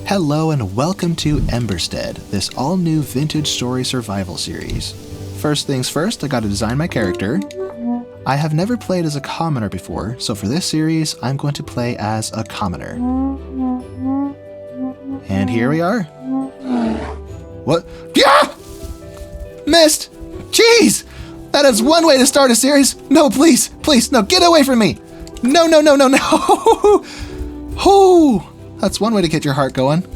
Hello and welcome to Emberstead, this all-new vintage story survival series. First things first, I gotta design my character. I have never played as a commoner before, so for this series, I'm going to play as a commoner. And here we are. What? Yeah! Missed! Jeez! That is one way to start a series! No, please, no, get away from me! No! Oh! That's one way to get your heart going.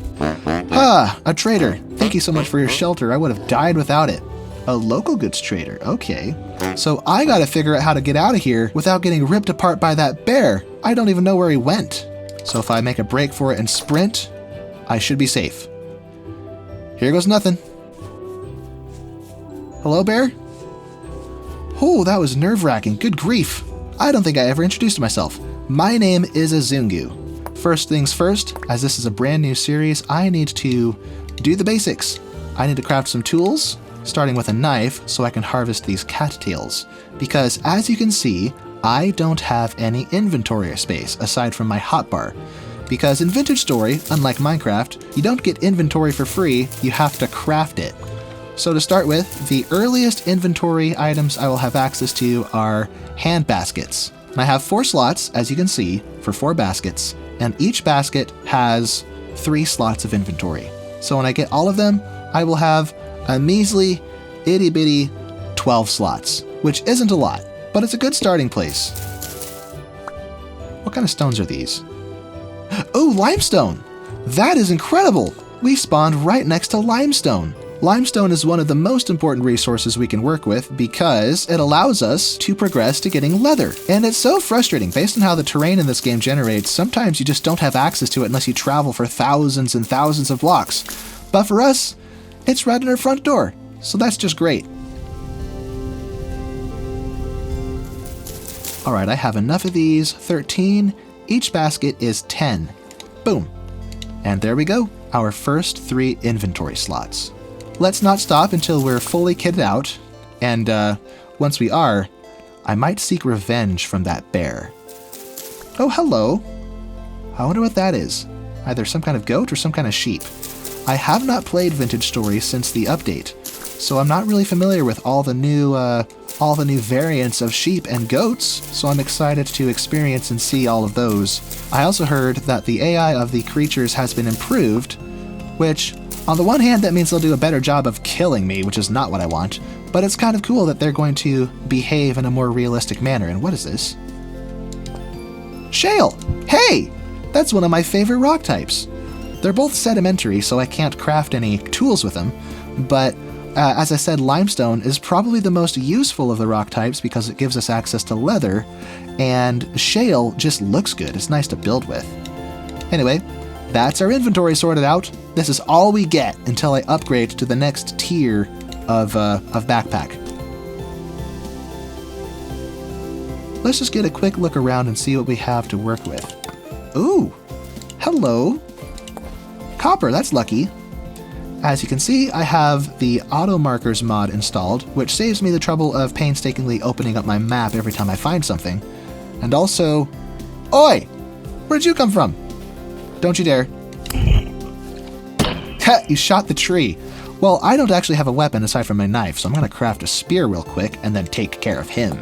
Ah, a trader. Thank you so much for your shelter. I would have died without it. A local goods trader. Okay. So I gotta figure out how to get out of here without getting ripped apart by that bear. I don't even know where he went. So if I make a break for it and sprint, I should be safe. Here goes nothing. Hello, bear? Oh, that was nerve-wracking. Good grief. I don't think I ever introduced myself. My name is Azungu. First things first, as this is a brand new series, I need to do the basics. I need to craft some tools, starting with a knife so I can harvest these cattails. Because as you can see, I don't have any inventory space aside from my hotbar. Because in Vintage Story, unlike Minecraft, you don't get inventory for free, you have to craft it. So to start with, the earliest inventory items I will have access to are hand baskets. And I have 4 slots, as you can see, for 4 baskets, and each basket has 3 slots of inventory. So when I get all of them, I will have a measly, itty-bitty 12 slots, which isn't a lot, but it's a good starting place. What kind of stones are these? Oh, limestone! That is incredible! We spawned right next to limestone. Limestone is one of the most important resources we can work with because it allows us to progress to getting leather. And it's so frustrating. Based on how the terrain in this game generates, sometimes you just don't have access to it unless you travel for thousands and thousands of blocks. But for us, it's right in our front door. So that's just great. Alright, I have enough of these. 13. Each basket is 10. Boom. And there we go. Our first 3 inventory slots. Let's not stop until we're fully kitted out, and once we are, I might seek revenge from that bear. Oh, hello. I wonder what that is. Either some kind of goat or some kind of sheep. I have not played Vintage Story since the update, so I'm not really familiar with all the new variants of sheep and goats, so I'm excited to experience and see all of those. I also heard that the AI of the creatures has been improved, which, on the one hand, that means they'll do a better job of killing me, which is not what I want, but it's kind of cool that they're going to behave in a more realistic manner. And what is this? Shale! Hey! That's one of my favorite rock types. They're both sedimentary, so I can't craft any tools with them, but as I said, limestone is probably the most useful of the rock types because it gives us access to leather, and shale just looks good. It's nice to build with. Anyway, that's our inventory sorted out. This is all we get until I upgrade to the next tier of backpack. Let's just get a quick look around and see what we have to work with. Ooh, hello. Copper, that's lucky. As you can see, I have the auto markers mod installed, which saves me the trouble of painstakingly opening up my map every time I find something. And also, oi! Where'd you come from? Don't you dare. Ha! You shot the tree. Well, I don't actually have a weapon aside from my knife, so I'm going to craft a spear real quick and then take care of him.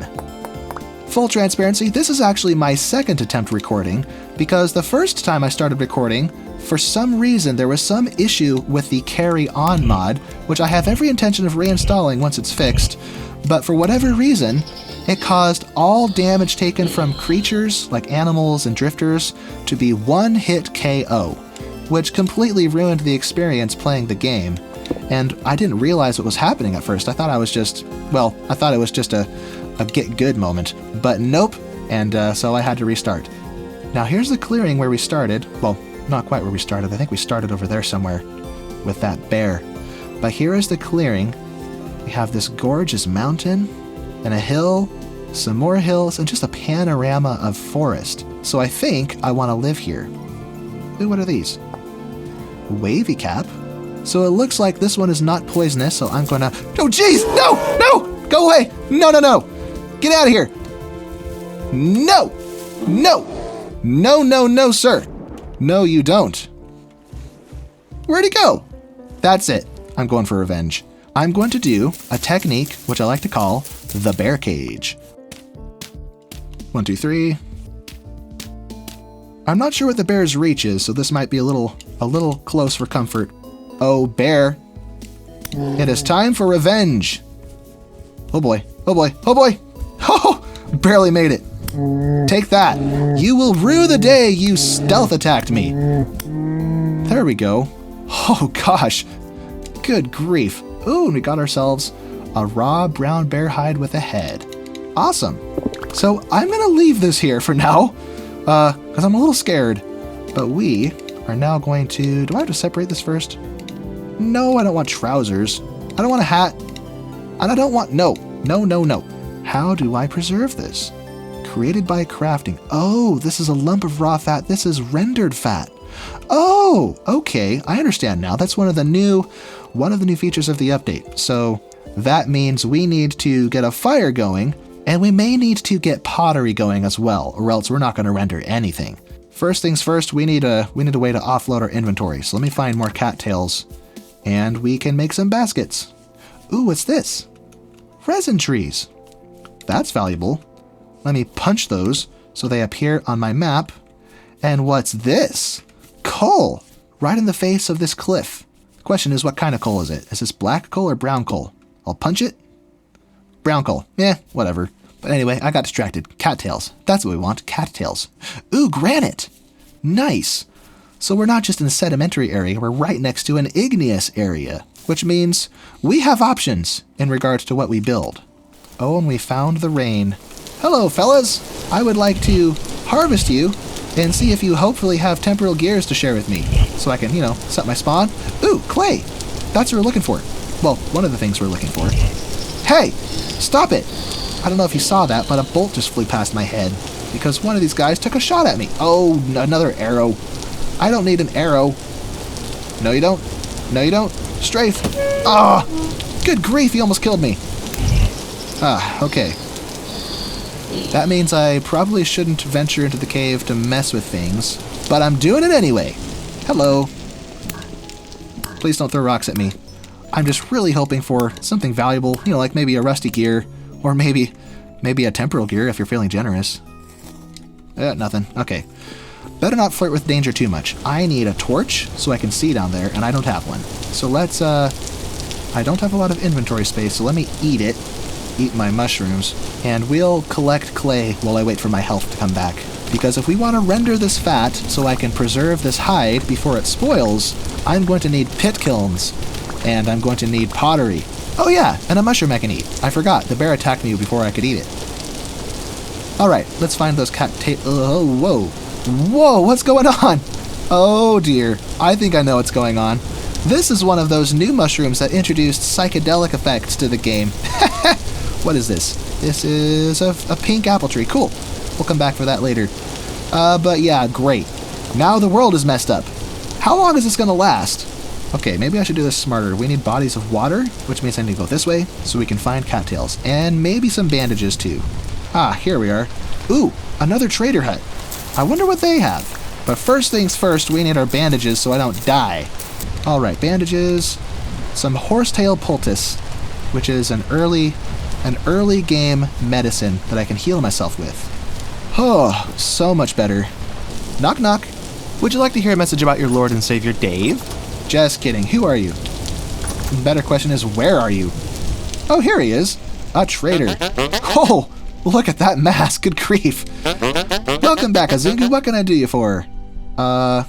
Full transparency, this is actually my second attempt recording, because the first time I started recording, for some reason there was some issue with the carry on mod, which I have every intention of reinstalling once it's fixed, but for whatever reason, it caused all damage taken from creatures, like animals and drifters, to be one-hit KO, which completely ruined the experience playing the game. And I didn't realize what was happening at first. I thought it was just a get good moment, but nope, and so I had to restart. Now here's the clearing where we started. Well, not quite where we started. I think we started over there somewhere with that bear. But here is the clearing. We have this gorgeous mountain and a hill, some more hills, and just a panorama of forest. So I think I want to live here. Ooh, what are these? Wavy cap. So it looks like this one is not poisonous, so I'm gonna... Oh, jeez! No! No! Go away! No, no, no! Get out of here! No! No! No, no, no, sir! No, you don't. Where'd he go? That's it. I'm going for revenge. I'm going to do a technique which I like to call the bear cage. 1, 2, 3. I'm not sure what the bear's reach is, so this might be a little close for comfort. Oh, bear. It is time for revenge. Oh boy, oh boy, oh boy. Oh, barely made it. Take that. You will rue the day you stealth attacked me. There we go. Oh gosh. Good grief. Ooh, and we got ourselves a raw brown bear hide with a head. Awesome. So I'm going to leave this here for now, because I'm a little scared. But we are now going to... Do I have to separate this first? No, I don't want trousers. I don't want a hat. And I don't want... No. No, no, no. How do I preserve this? Created by crafting. Oh, this is a lump of raw fat. This is rendered fat. Oh, okay. I understand now. That's one of the new features of the update. So that means we need to get a fire going, and we may need to get pottery going as well, or else we're not going to render anything. First things first, we need a way to offload our inventory. So let me find more cattails, and we can make some baskets. Ooh, what's this? Resin trees. That's valuable. Let me punch those so they appear on my map. And what's this? Coal, right in the face of this cliff. The question is, what kind of coal is it? Is this black coal or brown coal? I'll punch it. Brown coal. Whatever. But anyway, I got distracted. Cattails. That's what we want. Cattails. Ooh, granite. Nice. So we're not just in a sedimentary area. We're right next to an igneous area, which means we have options in regards to what we build. Oh, and we found the rain. Hello, fellas. I would like to harvest you and see if you hopefully have temporal gears to share with me, so I can, set my spawn. Ooh, clay! That's what we're looking for. Well, one of the things we're looking for. Hey! Stop it! I don't know if you saw that, but a bolt just flew past my head, because one of these guys took a shot at me. Oh, another arrow. I don't need an arrow. No, you don't. No, you don't. Strafe! Ah! Good grief, he almost killed me. Okay. That means I probably shouldn't venture into the cave to mess with things, but I'm doing it anyway. Hello. Please don't throw rocks at me. I'm just really hoping for something valuable, like maybe a rusty gear, or maybe a temporal gear if you're feeling generous. Nothing. Okay. Better not flirt with danger too much. I need a torch so I can see down there, and I don't have one. So let's, I don't have a lot of inventory space, so let me eat my mushrooms, and we'll collect clay while I wait for my health to come back. Because if we want to render this fat so I can preserve this hide before it spoils, I'm going to need pit kilns, and I'm going to need pottery. Oh yeah, and a mushroom I can eat. I forgot, the bear attacked me before I could eat it. Alright, let's find those whoa. Whoa, what's going on? Oh dear, I think I know what's going on. This is one of those new mushrooms that introduced psychedelic effects to the game. What is this? This is a pink apple tree. Cool. We'll come back for that later. But yeah, great. Now the world is messed up. How long is this going to last? Okay, maybe I should do this smarter. We need bodies of water, which means I need to go this way so we can find cattails. And maybe some bandages too. Ah, here we are. Ooh, another trader hut. I wonder what they have. But first things first, we need our bandages so I don't die. Alright, bandages. Some horsetail poultice, which is an early game medicine that I can heal myself with. Oh, so much better. Knock knock. Would you like to hear a message about your Lord and Savior Dave? Just kidding. Who are you? The better question is, where are you? Oh, here he is. A trader. Oh, look at that mask. Good grief. Welcome back, Azungu. What can I do you for? Well,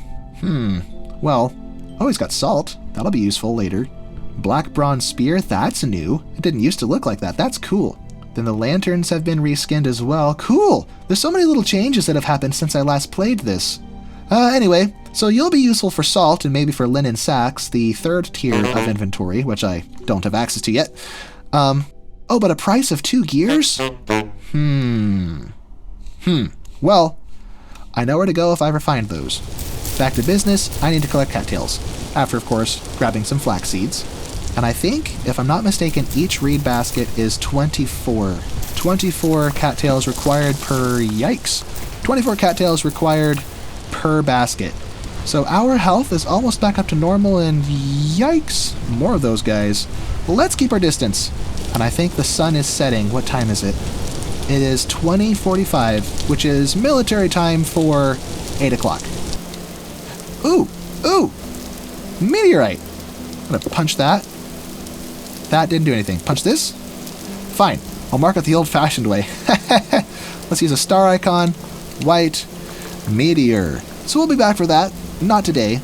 oh, he's got salt. That'll be useful later. Black bronze spear, that's new. It didn't used to look like that. That's cool. Then the lanterns have been reskinned as well. Cool! There's so many little changes that have happened since I last played this. Anyway, so you'll be useful for salt and maybe for linen sacks, the third tier of inventory, which I don't have access to yet. Oh, but a price of 2 gears? Well, I know where to go if I ever find those. Back to business, I need to collect cattails. After, of course, grabbing some flax seeds. And I think, if I'm not mistaken, each reed basket is 24. 24 cattails required per... Yikes! 24 cattails required per basket. So our health is almost back up to normal, and yikes, more of those guys. Well, let's keep our distance. And I think the sun is setting. What time is it? It is 20:45, which is military time for 8 o'clock. Ooh! Ooh! Meteorite! I'm gonna punch that. That didn't do anything. Punch this? Fine. I'll mark it the old-fashioned way. Let's use a star icon. White. Meteor. So we'll be back for that. Not today,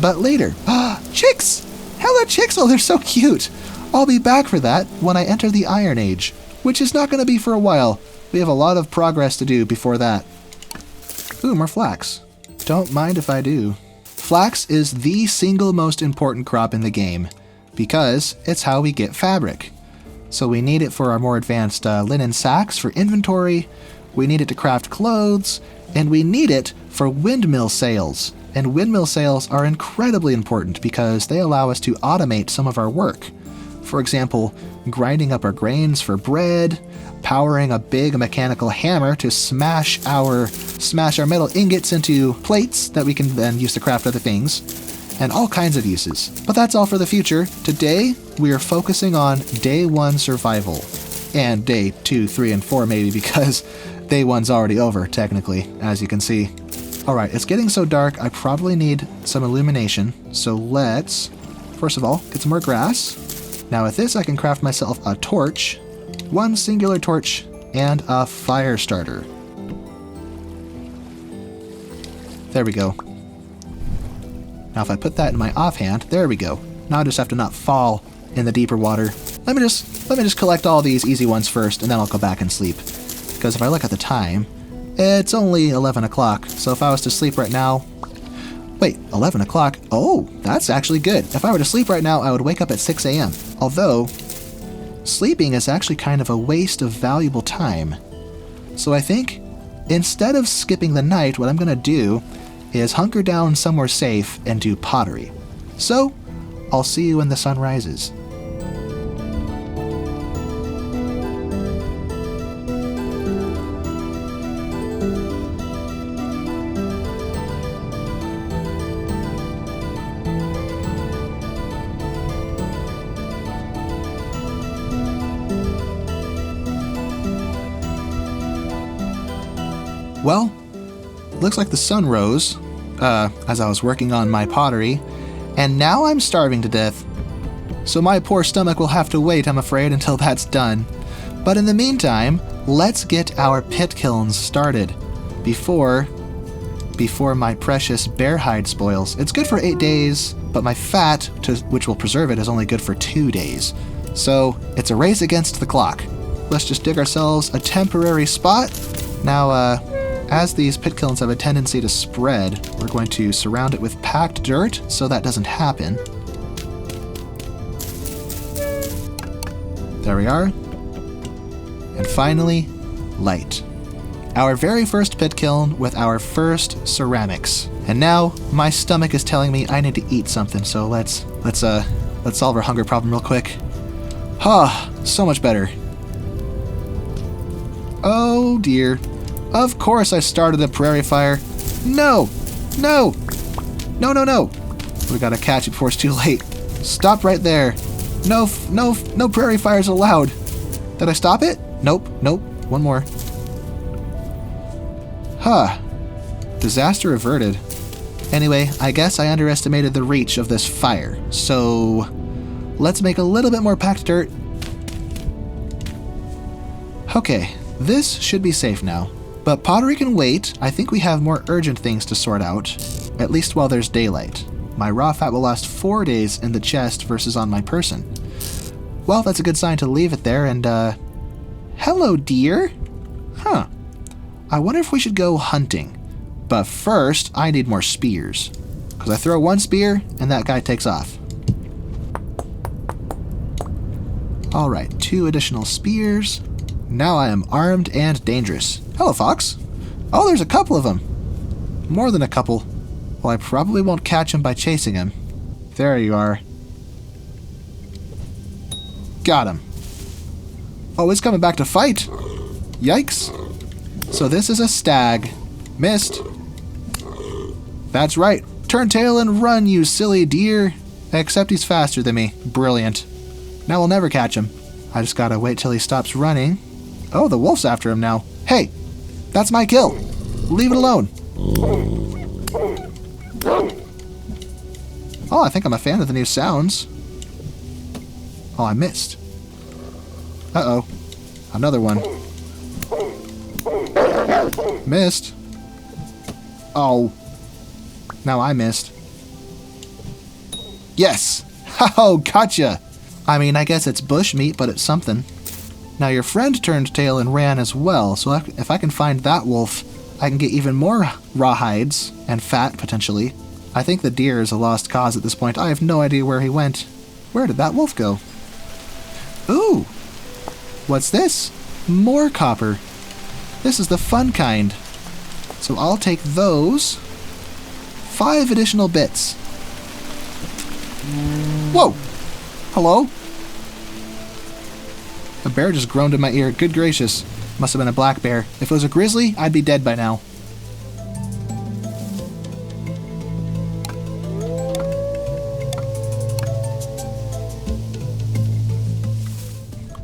but later. Ah, chicks! Hello, chicks! Oh, they're so cute! I'll be back for that when I enter the Iron Age, which is not going to be for a while. We have a lot of progress to do before that. Ooh, more flax. Don't mind if I do. Flax is the single most important crop in the game, because it's how we get fabric. So we need it for our more advanced linen sacks for inventory, we need it to craft clothes, and we need it for windmill sails. And windmill sails are incredibly important because they allow us to automate some of our work. For example, grinding up our grains for bread, powering a big mechanical hammer to smash our metal ingots into plates that we can then use to craft other things, and all kinds of uses. But that's all for the future. Today, we are focusing on day 1 survival. And day 2, 3, and 4 maybe, because day 1's already over, technically, as you can see. Alright, it's getting so dark, I probably need some illumination. So let's, first of all, get some more grass. Now with this, I can craft myself a torch, 1 singular torch, and a fire starter. There we go. Now if I put that in my offhand, there we go. Now I just have to not fall in the deeper water. Let me just collect all these easy ones first, and then I'll go back and sleep. Because if I look at the time, it's only 11 o'clock, so if I was to sleep right now... Wait, 11 o'clock? Oh, that's actually good. If I were to sleep right now, I would wake up at 6 a.m. Although, sleeping is actually kind of a waste of valuable time. So I think, instead of skipping the night, what I'm going to do is hunker down somewhere safe and do pottery. So, I'll see you when the sun rises. Well, looks like the sun rose, as I was working on my pottery, and now I'm starving to death. So my poor stomach will have to wait, I'm afraid, until that's done. But in the meantime, let's get our pit kilns started before my precious bear hide spoils. It's good for 8 days, but my fat, which will preserve it, is only good for 2 days. So it's a race against the clock. Let's just dig ourselves a temporary spot. Now, as these pit kilns have a tendency to spread, we're going to surround it with packed dirt so that doesn't happen. There we are. And finally, light. Our very first pit kiln with our first ceramics. And now, my stomach is telling me I need to eat something, so let's solve our hunger problem real quick. Ah, so much better. Oh dear. Of course I started a prairie fire. No! No! No, no, no! We gotta catch it before it's too late. Stop right there. No prairie fires allowed. Did I stop it? Nope, nope. One more. Huh. Disaster averted. Anyway, I guess I underestimated the reach of this fire. So, let's make a little bit more packed dirt. Okay, this should be safe now. But pottery can wait. I think we have more urgent things to sort out, at least while there's daylight. My raw fat will last 4 days in the chest versus on my person. Well, that's a good sign to leave it there, and hello, dear. Huh. I wonder if we should go hunting. But first, I need more spears. Because I throw 1 spear, and that guy takes off. Alright, 2 additional spears. Now I am armed and dangerous. Hello, fox. Oh, there's a couple of them. More than a couple. Well, I probably won't catch him by chasing him. There you are. Got him. Oh, he's coming back to fight. Yikes. So this is a stag. Missed. That's right. Turn tail and run, you silly deer. Except he's faster than me. Brilliant. Now we'll never catch him. I just gotta wait till he stops running. Oh, the wolf's after him now. Hey, that's my kill. Leave it alone. Oh, I think I'm a fan of the new sounds. Oh, I missed. Uh-oh. Another one. Missed. Oh. Now I missed. Yes! Oh, gotcha! I mean, I guess it's bush meat, but it's something. Now your friend turned tail and ran as well, so if I can find that wolf, I can get even more raw hides and fat, potentially. I think the deer is a lost cause at this point. I have no idea where he went. Where did that wolf go? Ooh! What's this? More copper. This is the fun kind. So I'll take those. 5 additional bits. Whoa! Hello? A bear just groaned in my ear. Good gracious. Must have been a black bear. If it was a grizzly, I'd be dead by now.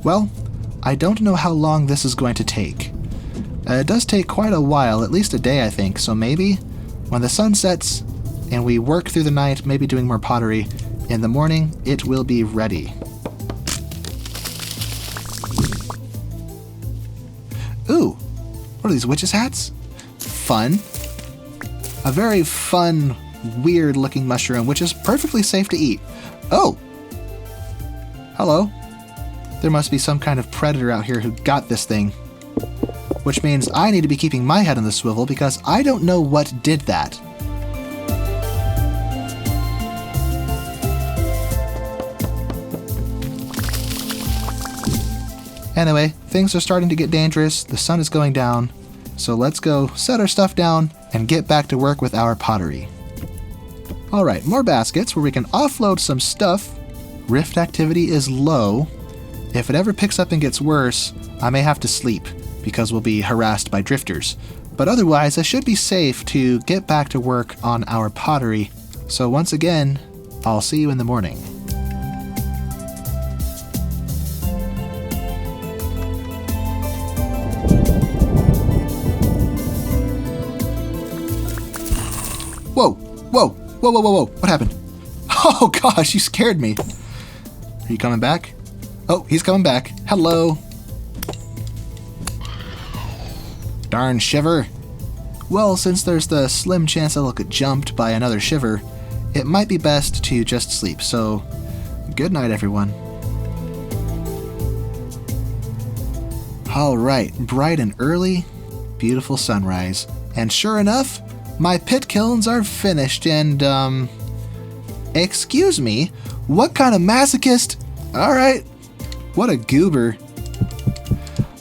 Well, I don't know how long this is going to take. It does take quite a while, at least a day I think, so maybe when the sun sets and we work through the night, maybe doing more pottery, in the morning it will be ready. Ooh, what are these, witches' hats? Fun. A very fun, weird looking mushroom, which is perfectly safe to eat. Oh! Hello. There must be some kind of predator out here who got this thing. Which means I need to be keeping my head on the swivel because I don't know what did that. Anyway, things are starting to get dangerous, the sun is going down, so let's go set our stuff down and get back to work with our pottery. Alright, more baskets where we can offload some stuff. Rift activity is low. If it ever picks up and gets worse, I may have to sleep, because we'll be harassed by drifters. But otherwise, I should be safe to get back to work on our pottery. So once again, I'll see you in the morning. Whoa! Whoa! Whoa, whoa, whoa, whoa! What happened? Oh gosh, you scared me! Are you coming back? Oh, he's coming back. Hello! Darn shiver. Well, since there's the slim chance I'll get jumped by another shiver, it might be best to just sleep, so good night, everyone. Alright, bright and early, beautiful sunrise. And sure enough, my pit kilns are finished and, excuse me, what kind of masochist? Alright, what a goober.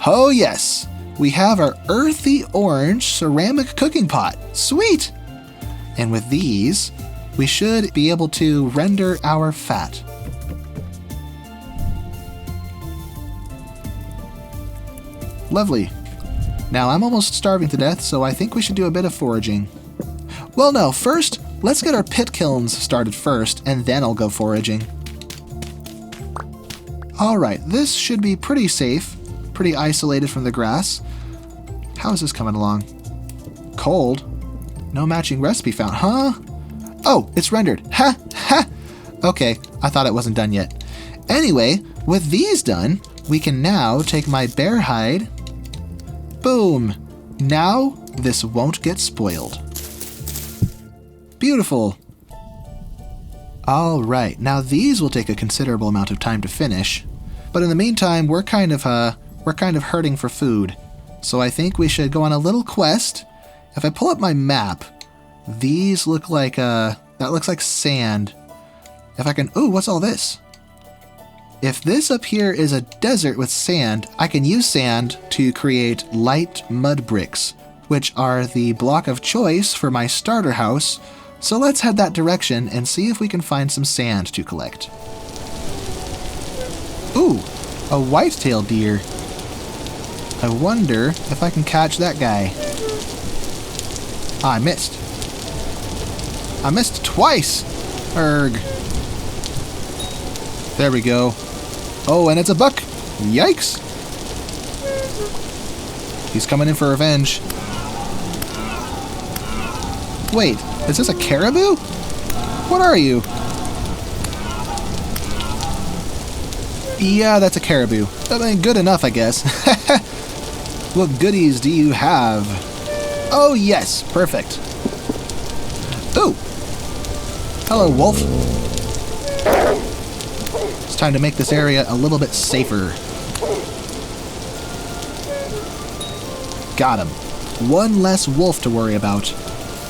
Oh yes, we have our earthy orange ceramic cooking pot. Sweet! And with these, we should be able to render our fat. Lovely. Now I'm almost starving to death, so I think we should do a bit of foraging. Well, no, first, let's get our pit kilns started first, and then I'll go foraging. Alright, this should be pretty safe, pretty isolated from the grass. How is this coming along? Cold? No matching recipe found, huh? Oh, it's rendered. Ha! Ha! Okay, I thought it wasn't done yet. Anyway, with these done, we can now take my bear hide. Boom! Now, this won't get spoiled. Beautiful. Alright, now these will take a considerable amount of time to finish. But in the meantime, we're kind of hurting for food. So I think we should go on a little quest. If I pull up my map, these look like, that looks like sand. If I can, ooh, what's all this? If this up here is a desert with sand, I can use sand to create light mud bricks, which are the block of choice for my starter house. So let's head that direction and see if we can find some sand to collect. Ooh, a white-tailed deer. I wonder if I can catch that guy. Ah, I missed. I missed twice! Erg. There we go. Oh, and it's a buck! Yikes! He's coming in for revenge. Wait, is this a caribou? What are you? Yeah, that's a caribou. I mean, good enough, I guess. What goodies do you have? Oh, yes. Perfect. Ooh. Hello, wolf. It's time to make this area a little bit safer. Got him. One less wolf to worry about.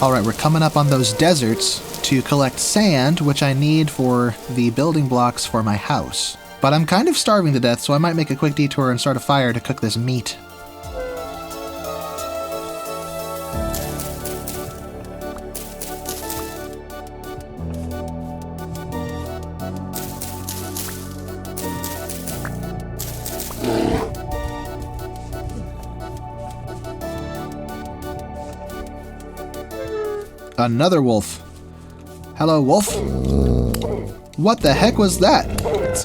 Alright, we're coming up on those deserts to collect sand, which I need for the building blocks for my house. But I'm kind of starving to death, so I might make a quick detour and start a fire to cook this meat. Another wolf. Hello, wolf. What the heck was that?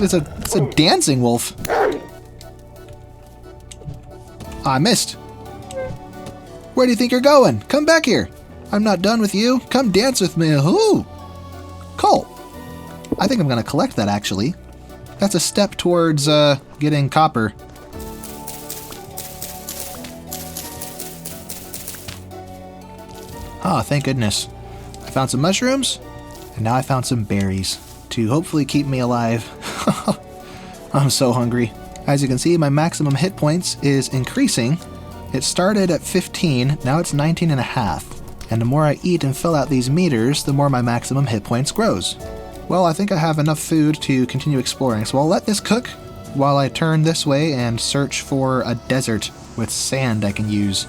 It's a dancing wolf. I missed. Where do you think you're going? Come back here. I'm not done with you. Come dance with me. Ooh. Coal. I think I'm going to collect that, actually. That's a step towards getting copper. Oh, thank goodness. I found some mushrooms, and now I found some berries to hopefully keep me alive. I'm so hungry. As you can see, my maximum hit points is increasing. It started at 15, now it's 19 and a half. And the more I eat and fill out these meters, the more my maximum hit points grows. Well, I think I have enough food to continue exploring, so I'll let this cook while I turn this way and search for a desert with sand I can use.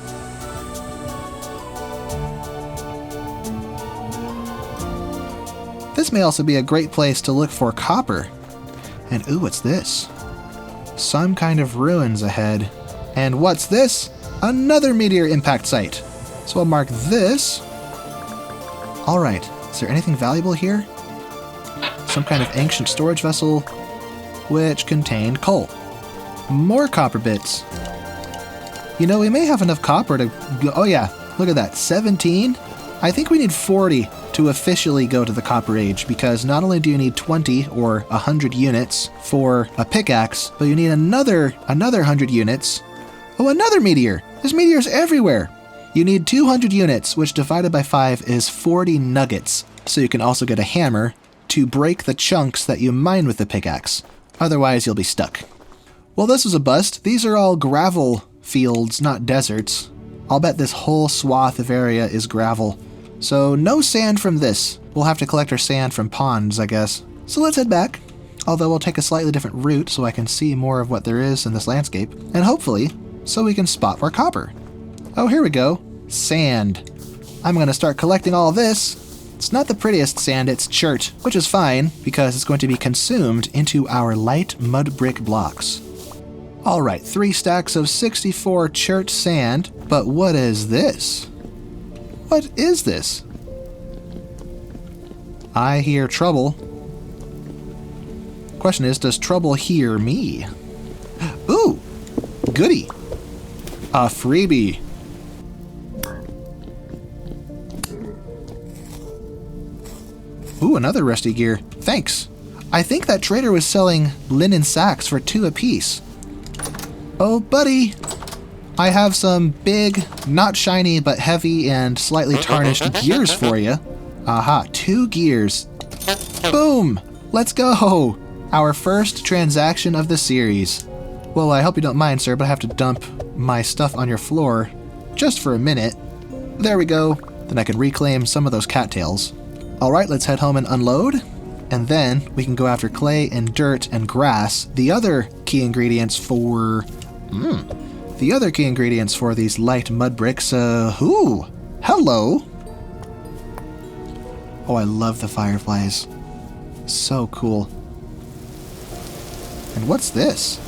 This may also be a great place to look for copper. And ooh, what's this? Some kind of ruins ahead. And what's this? Another meteor impact site. So I'll mark this. Alright, is there anything valuable here? Some kind of ancient storage vessel, which contained coal. More copper bits. You know, we may have enough copper to go. Oh yeah, look at that, 17? I think we need 40 to officially go to the Copper Age, because not only do you need 20 or 100 units for a pickaxe, but you need another 100 units. Oh, another meteor! There's meteors everywhere! You need 200 units, which divided by 5 is 40 nuggets, so you can also get a hammer to break the chunks that you mine with the pickaxe. Otherwise, you'll be stuck. Well, this was a bust. These are all gravel fields, not deserts. I'll bet this whole swath of area is gravel. So no sand from this. We'll have to collect our sand from ponds, I guess. So let's head back. Although we'll take a slightly different route so I can see more of what there is in this landscape. And hopefully, so we can spot more copper. Oh, here we go. Sand. I'm going to start collecting all this. It's not the prettiest sand, it's chert, which is fine because it's going to be consumed into our light mud brick blocks. Alright, 3 stacks of 64 chert sand, but what is this? What is this? I hear trouble. Question is, does trouble hear me? Ooh! Goody! A freebie! Ooh, another rusty gear. Thanks! I think that trader was selling linen sacks for 2 apiece. Oh, buddy! I have some big, not shiny, but heavy and slightly tarnished gears for you. Aha, 2 gears. Boom! Let's go! Our first transaction of the series. Well, I hope you don't mind, sir, but I have to dump my stuff on your floor just for a minute. There we go. Then I can reclaim some of those cattails. Alright, let's head home and unload. And then we can go after clay and dirt and grass, the other key ingredients for... The other key ingredients for these light mud bricks, ooh, hello! Oh, I love the fireflies. So cool. And what's this?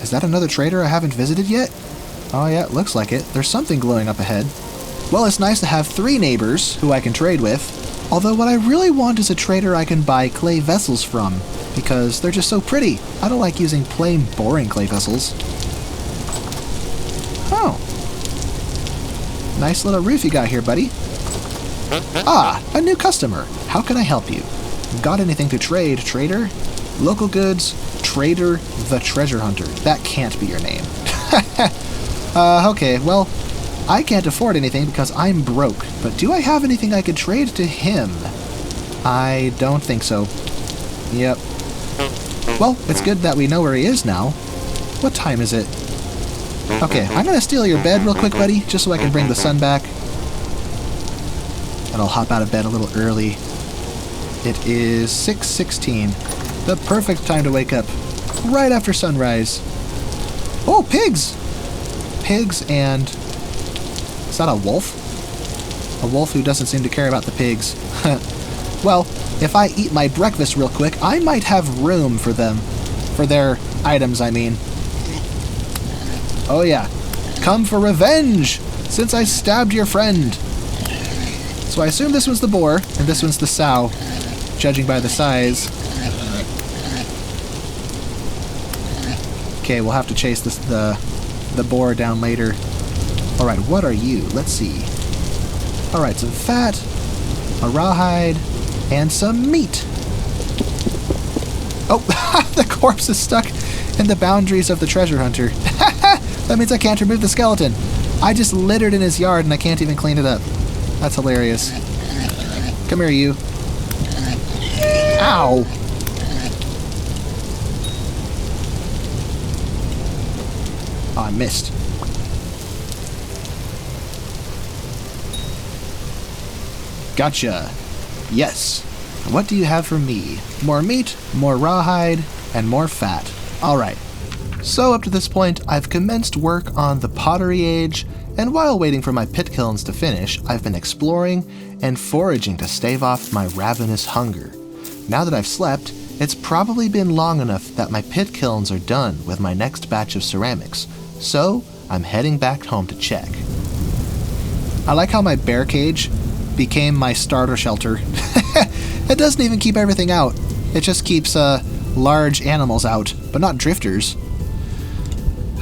Is that another trader I haven't visited yet? Oh yeah, it looks like it. There's something glowing up ahead. Well, it's nice to have 3 neighbors who I can trade with. Although what I really want is a trader I can buy clay vessels from, because they're just so pretty. I don't like using plain, boring clay vessels. Oh. Nice little roof you got here, buddy. Ah, a new customer. How can I help you? Got anything to trade, trader? Local goods, trader, the treasure hunter. That can't be your name. Okay, well, I can't afford anything because I'm broke, but do I have anything I could trade to him? I don't think so. Yep. Well, it's good that we know where he is now. What time is it? Okay, I'm gonna steal your bed real quick, buddy, just so I can bring the sun back. And I'll hop out of bed a little early. It is 6:16. The perfect time to wake up. Right after sunrise. Oh, pigs! Pigs and... Is that a wolf? A wolf who doesn't seem to care about the pigs. Well, if I eat my breakfast real quick, I might have room for them. For their items, I mean. Oh yeah. Come for revenge! Since I stabbed your friend. So I assume this one's the boar, and this one's the sow, judging by the size. Okay, we'll have to chase the boar down later. Alright, what are you? Let's see. Alright, some fat, a rawhide, and some meat. Oh, the corpse is stuck in the boundaries of the treasure hunter. That means I can't remove the skeleton. I just littered in his yard and I can't even clean it up. That's hilarious. Come here, you. Ow! Oh, I missed. Gotcha. Yes. What do you have for me? More meat, more rawhide, and more fat. Alright. So up to this point, I've commenced work on the pottery age, and while waiting for my pit kilns to finish, I've been exploring and foraging to stave off my ravenous hunger. Now that I've slept, it's probably been long enough that my pit kilns are done with my next batch of ceramics, so I'm heading back home to check. I like how my bear cage became my starter shelter. It doesn't even keep everything out. It just keeps large animals out, but not drifters.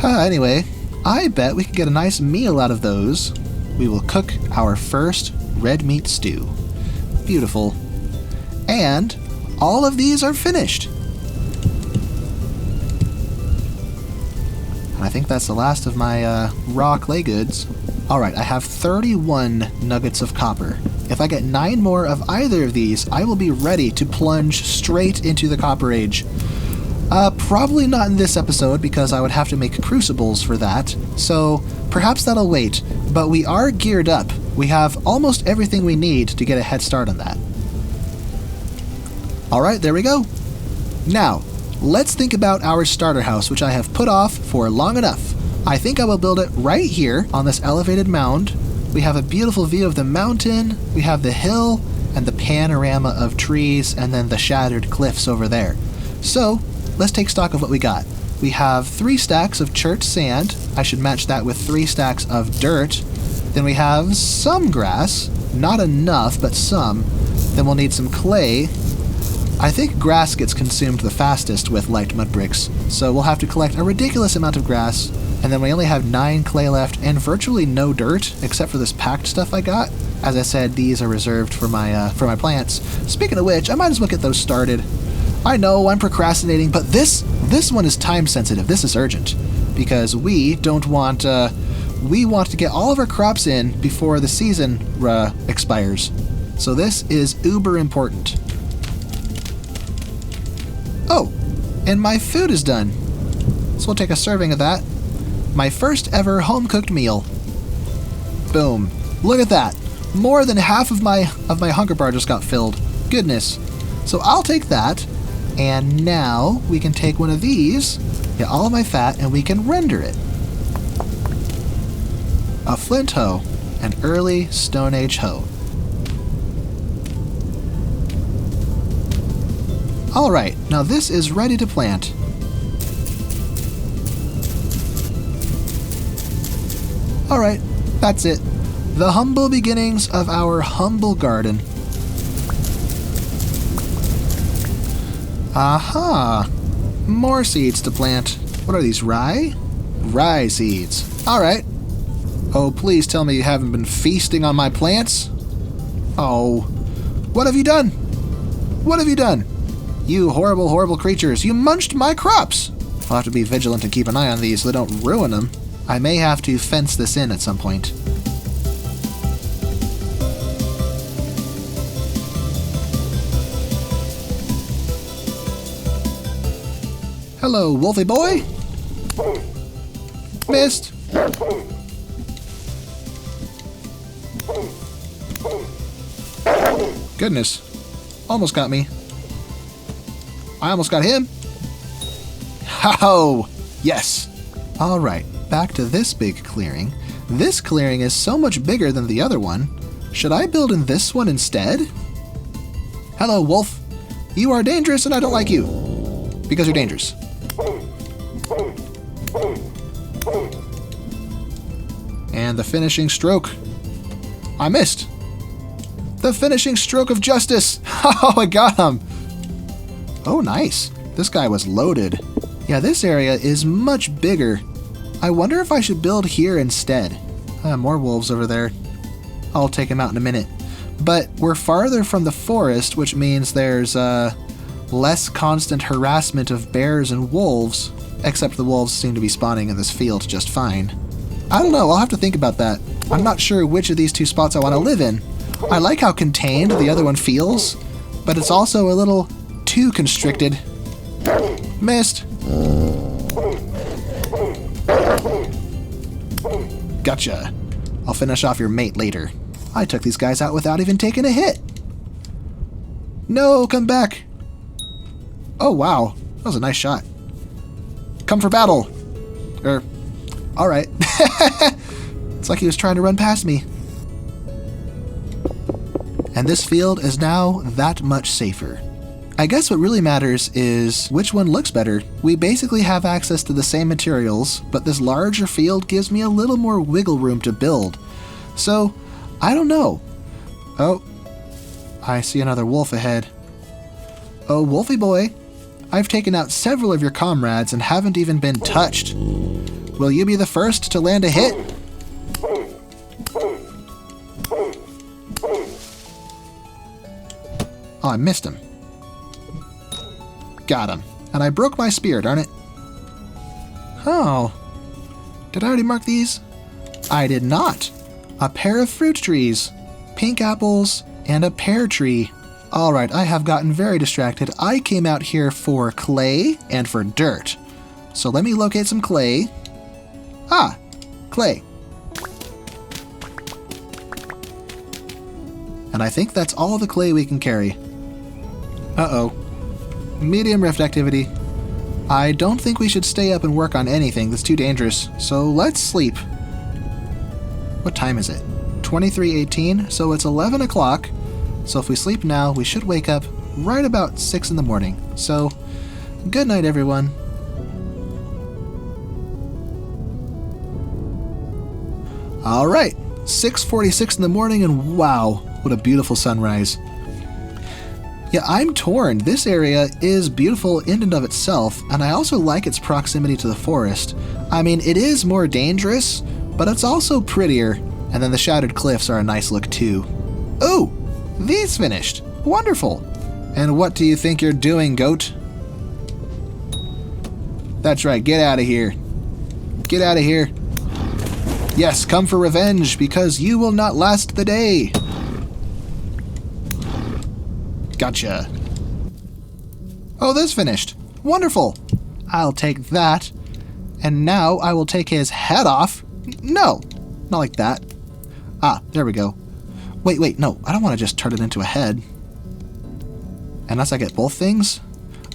Anyway, I bet we could get a nice meal out of those. We will cook our first red meat stew. Beautiful. And all of these are finished. And I think that's the last of my raw clay goods. Alright, I have 31 nuggets of copper. If I get 9 more of either of these, I will be ready to plunge straight into the Copper Age. Probably not in this episode, because I would have to make crucibles for that, so perhaps that'll wait, but we are geared up. We have almost everything we need to get a head start on that. Alright, there we go. Now, let's think about our starter house, which I have put off for long enough. I think I will build it right here on this elevated mound. We have a beautiful view of the mountain, we have the hill, and the panorama of trees, and then the shattered cliffs over there. So, let's take stock of what we got. We have 3 stacks of chert sand. I should match that with 3 stacks of dirt. Then we have some grass. Not enough, but some. Then we'll need some clay. I think grass gets consumed the fastest with light mud bricks, so we'll have to collect a ridiculous amount of grass. And then we only have 9 clay left and virtually no dirt, except for this packed stuff I got. As I said, these are reserved for my plants. Speaking of which, I might as well get those started. I know I'm procrastinating, but this one is time sensitive. This is urgent because we want to get all of our crops in before the season expires. So this is uber important. Oh, and my food is done. So we'll take a serving of that. My first ever home-cooked meal. Boom. Look at that. More than half of my hunger bar just got filled. Goodness. So I'll take that. And now we can take one of these, get all of my fat, and we can render it. A flint hoe. An early Stone Age hoe. Alright, now this is ready to plant. Alright, that's it. The humble beginnings of our humble garden. Aha! More seeds to plant. What are these, rye? Rye seeds. Alright. Oh, please tell me you haven't been feasting on my plants? Oh. What have you done? What have you done? You horrible, horrible creatures. You munched my crops! I'll have to be vigilant and keep an eye on these so they don't ruin them. I may have to fence this in at some point. Hello, Wolfie boy! Missed! Goodness. Almost got me. I almost got him. Ho! Yes! Alright, back to this big clearing. This clearing is so much bigger than the other one. Should I build in this one instead? Hello, wolf. You are dangerous and I don't like you. Because you're dangerous. And the finishing stroke. I missed. The finishing stroke of justice. Oh, I got him. Oh, nice. This guy was loaded. Yeah, this area is much bigger. I wonder if I should build here instead. More wolves over there. I'll take them out in a minute. But we're farther from the forest, which means there's less constant harassment of bears and wolves, except the wolves seem to be spawning in this field just fine. I don't know, I'll have to think about that. I'm not sure which of these two spots I want to live in. I like how contained the other one feels, but it's also a little too constricted. Missed. Gotcha. I'll finish off your mate later. I took these guys out without even taking a hit. No, come back. Oh, wow. That was a nice shot. Come for battle. Alright. It's like he was trying to run past me. And this field is now that much safer. I guess what really matters is which one looks better. We basically have access to the same materials, but this larger field gives me a little more wiggle room to build. So, I don't know. Oh, I see another wolf ahead. Oh, Wolfie boy, I've taken out several of your comrades and haven't even been touched. Will you be the first to land a hit? Oh, I missed him. Got him. And I broke my spear, darn it. Oh. Did I already mark these? I did not. A pair of fruit trees, pink apples, and a pear tree. Alright, I have gotten very distracted. I came out here for clay and for dirt. So let me locate some clay. Ah, clay. And I think that's all the clay we can carry. Uh-oh. Medium rift activity. I don't think we should stay up and work on anything. That's too dangerous. So let's sleep. What time is it? 23:18, so it's 11 o'clock. So if we sleep now, we should wake up right about 6 in the morning. So, good night, everyone. Alright, 6:46 in the morning, and wow, what a beautiful sunrise. Yeah, I'm torn. This area is beautiful in and of itself, and I also like its proximity to the forest. I mean, it is more dangerous, but it's also prettier, and then the shattered cliffs are a nice look too. Ooh, these finished. Wonderful. And what do you think you're doing, goat? That's right, get out of here. Get out of here. Yes, come for revenge, because you will not last the day. Gotcha. Oh, this finished. Wonderful. I'll take that. And now I will take his head off. No, not like that. Ah, there we go. Wait, no, I don't want to just turn it into a head. Unless I get both things?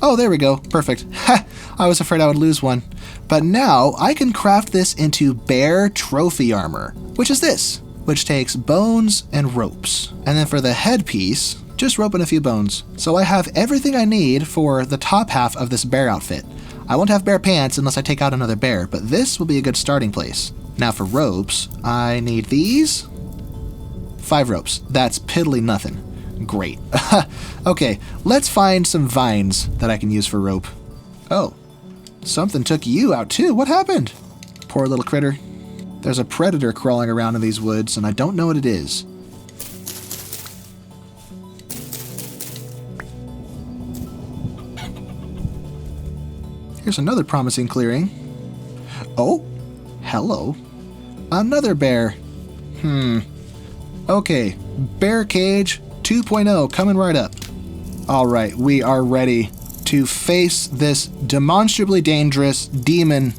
Oh, there we go. Perfect. Ha! I was afraid I would lose one. But now I can craft this into bear trophy armor, which is this, which takes bones and ropes. And then for the headpiece, just rope and a few bones. So I have everything I need for the top half of this bear outfit. I won't have bear pants unless I take out another bear, but this will be a good starting place. Now for ropes, I need these. 5 ropes. That's piddly nothing. Great. Okay, let's find some vines that I can use for rope. Oh, something took you out too. What happened? Poor little critter. There's a predator crawling around in these woods, and I don't know what it is. Here's another promising clearing. Oh, hello. Another bear. Okay, bear cage 2.0 coming right up. All right, we are ready to face this demonstrably dangerous demon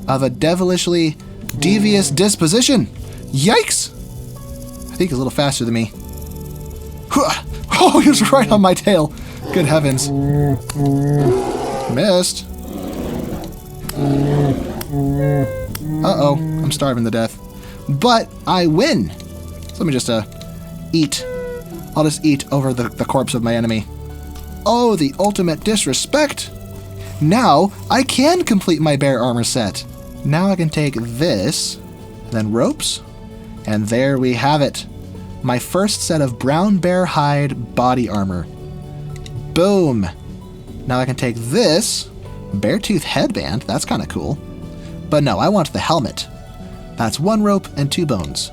of a devilishly devious disposition. Yikes! I think he's a little faster than me. Oh, he was right on my tail. Good heavens. Missed. Uh-oh, I'm starving to death. But I win. So let me just eat. I'll just eat over the corpse of my enemy. Oh, the ultimate disrespect. Now I can complete my bear armor set. Now I can take this, then ropes, and there we have it. My first set of brown bear hide body armor. Boom. Now I can take this bear tooth headband. That's kind of cool. But no, I want the helmet. That's 1 rope and 2 bones.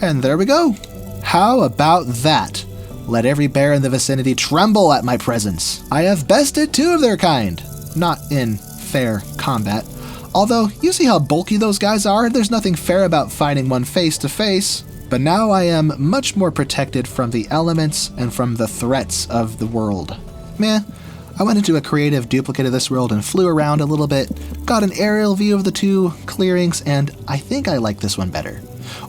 And there we go. How about that? Let every bear in the vicinity tremble at my presence. I have bested 2 of their kind. Not in fair combat. Although, you see how bulky those guys are? There's nothing fair about fighting one face to face. But now I am much more protected from the elements and from the threats of the world. Meh. I went into a creative duplicate of this world and flew around a little bit, got an aerial view of the 2 clearings, and I think I like this one better.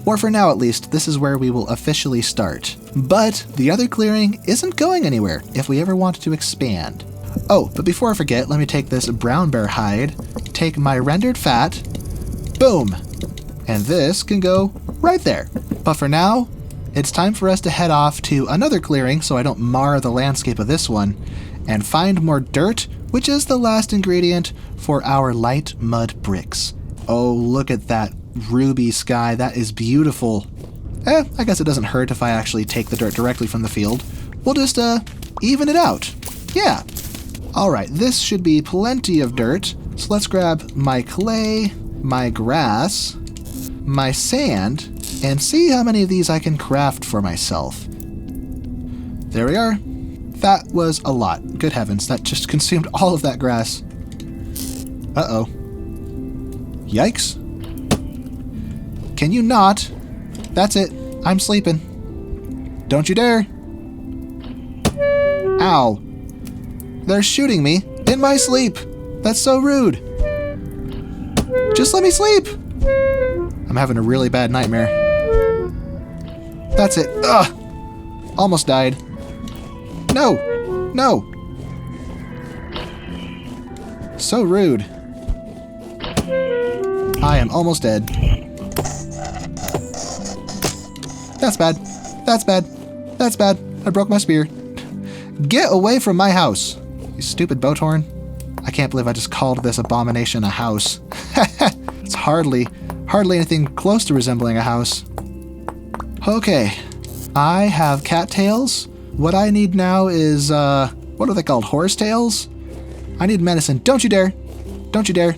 Or for now at least, this is where we will officially start. But the other clearing isn't going anywhere if we ever want to expand. Oh, but before I forget, let me take this brown bear hide, take my rendered fat, boom, and this can go right there. But for now, it's time for us to head off to another clearing so I don't mar the landscape of this one, and find more dirt, which is the last ingredient for our light mud bricks. Oh, look at that ruby sky. That is beautiful. I guess it doesn't hurt if I actually take the dirt directly from the field. We'll just, even it out. Yeah. All right, this should be plenty of dirt. So let's grab my clay, my grass, my sand, and see how many of these I can craft for myself. There we are. That was a lot. Good heavens, that just consumed all of that grass. Uh-oh. Yikes. Can you not? That's it. I'm sleeping. Don't you dare. Ow. They're shooting me in my sleep. That's so rude. Just let me sleep. I'm having a really bad nightmare. That's it. Ugh. Almost died. No. No. So rude. I am almost dead. That's bad. That's bad. That's bad. I broke my spear. Get away from my house, you stupid boathorn. I can't believe I just called this abomination a house. It's hardly anything close to resembling a house. Okay. I have cattails. What I need now is, what are they called? Horsetails? I need medicine. Don't you dare. Don't you dare.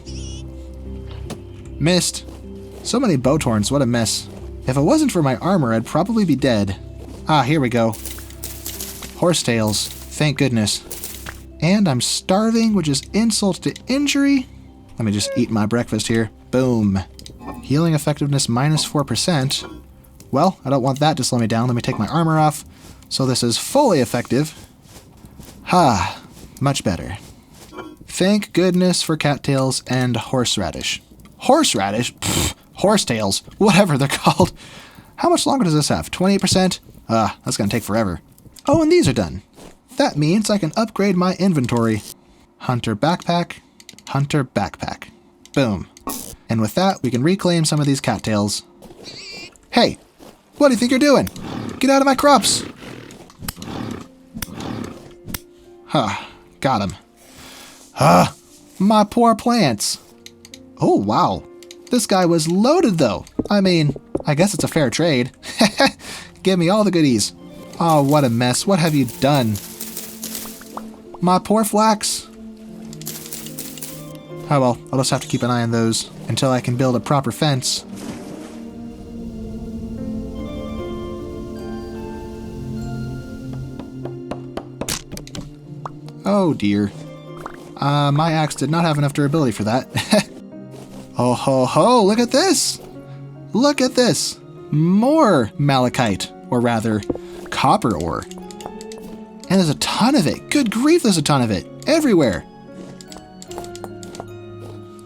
Missed. So many boathorns. What a mess. If it wasn't for my armor, I'd probably be dead. Ah, here we go. Horsetails. Thank goodness. And I'm starving, which is insult to injury. Let me just eat my breakfast here. Boom. Healing effectiveness minus 4%. Well, I don't want that to slow me down. Let me take my armor off. So this is fully effective. Ha, much better. Thank goodness for cattails and horseradish. Horseradish? Pfft, horsetails. Whatever they're called. How much longer does this have? 28%? That's gonna take forever. Oh, and these are done. That means I can upgrade my inventory. Hunter backpack. Hunter backpack. Boom. And with that, we can reclaim some of these cattails. Hey, what do you think you're doing? Get out of my crops! Huh, got him. My poor plants. Oh, wow. This guy was loaded, though. I mean, I guess it's a fair trade. Give me all the goodies. Oh, what a mess. What have you done? My poor flax. Oh well, I'll just have to keep an eye on those until I can build a proper fence. Oh dear. My axe did not have enough durability for that. Oh ho ho, look at this! Look at this! More malachite, or rather, copper ore. And there's a ton of it. Good grief, there's a ton of it. Everywhere.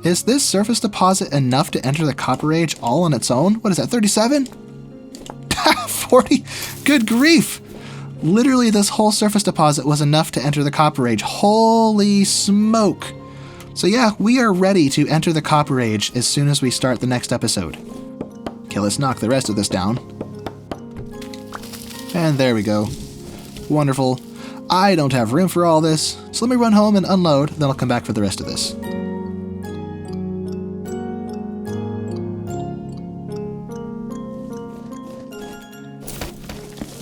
Is this surface deposit enough to enter the Copper Age all on its own? What is that, 37? 40? Good grief! Literally, this whole surface deposit was enough to enter the Copper Age. Holy smoke! So yeah, we are ready to enter the Copper Age as soon as we start the next episode. Okay, let's knock the rest of this down. And there we go. Wonderful. I don't have room for all this, so let me run home and unload, then I'll come back for the rest of this.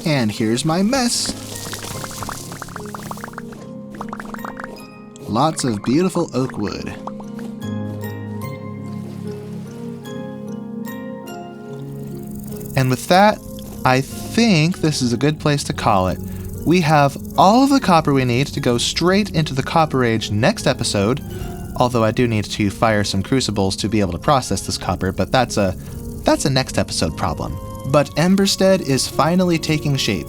And here's my mess. Lots of beautiful oak wood. And with that, I think this is a good place to call it. We have all of the copper we need to go straight into the Copper Age next episode, although I do need to fire some crucibles to be able to process this copper, but that's a next episode problem. But Emberstead is finally taking shape.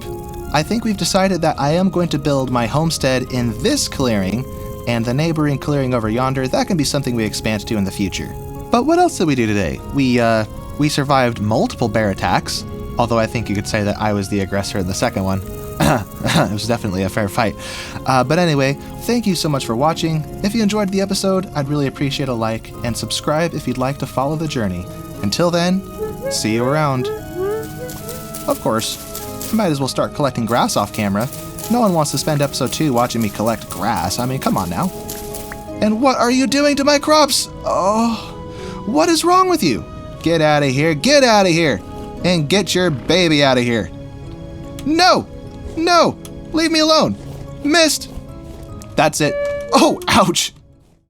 I think we've decided that I am going to build my homestead in this clearing, and the neighboring clearing over yonder, that can be something we expand to in the future. But what else did we do today? We survived multiple bear attacks, although I think you could say that I was the aggressor in the second one. It was definitely a fair fight. But anyway, thank you so much for watching. If you enjoyed the episode, I'd really appreciate a like, and subscribe if you'd like to follow the journey. Until then, see you around. Of course, I might as well start collecting grass off camera. No one wants to spend episode 2 watching me collect grass. I mean, come on now. And what are you doing to my crops? Oh, what is wrong with you? Get out of here, get out of here, and get your baby out of here. No, no, leave me alone. Missed. That's it. Oh, ouch.